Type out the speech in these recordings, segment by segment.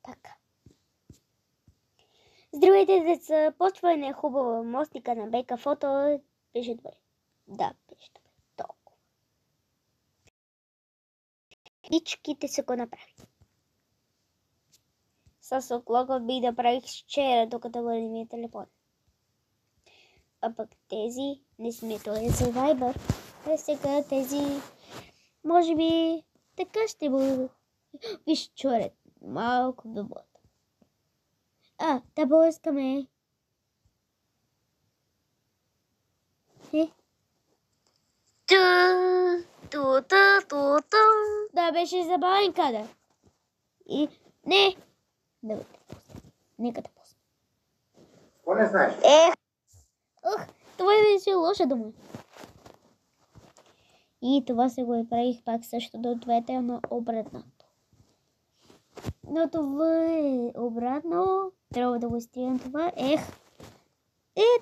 Така. Здравейте, деца! Почване е хубава мостика на Бека фото. Беше добре. Да, беше добре. Толкова. Всичките са го направи. С оклога би да правих вчера, докато върни ми телефон. А пък тези не сме този за Viber. А сега тези може би така ще бъде. Виж, чуре, малко дублата. Да искаме. Да, беше забавен кадър. И не. Нека да пусна. Какво не знаеш? Това беше лоша дума. И това се го правих пак също до двете, но обратното. Но това е обратно. Трябва да го стигнем това.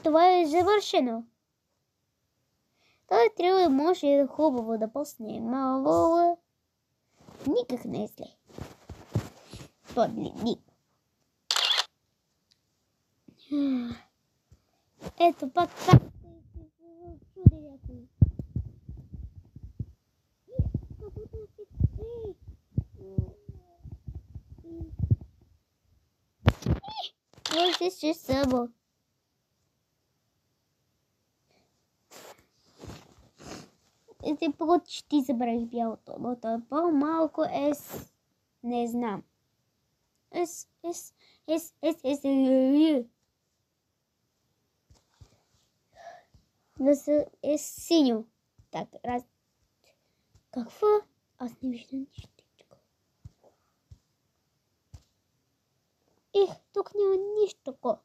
Това е завършено. Това трябва може хубаво да пусне мало. Никак не е зле. Подледник. Ето пак чуди някой. Може ще само. Почти забравих бялото, но това по-малко не знам. Е синьо. Так, какво? Аз не виждам нищо. Тук няма нищо такова.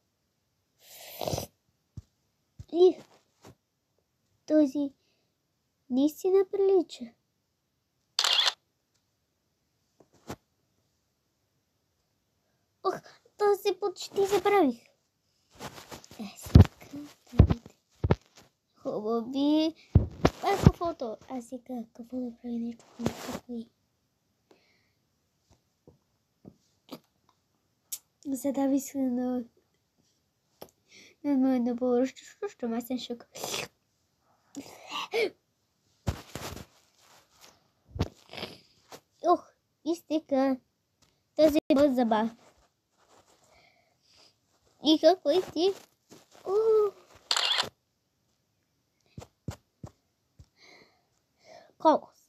Този наистина прилича. Този почти забравих. Хубави. Ако фото. Сега какво да прави нещо хубави. Задави се на моето повършщо масен шок. Изтека. Този бъд забав. И какво е ти? Колко са?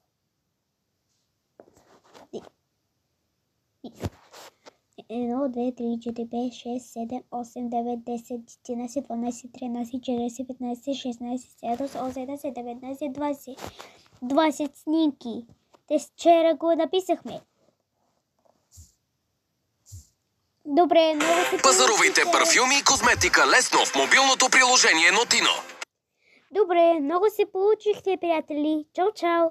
1, 2, 3, 4, 5, 6, 7, 8, 9, 10, 11, 12, 13, 14, 15, 16, 17, 18, 19, 20. 20 снимки. Те вчера го написахме. Добре, много се... Пазарувайте парфюми и козметика лесно в мобилното приложение Notino. Добре, много се получихте, приятели. Чао, чао!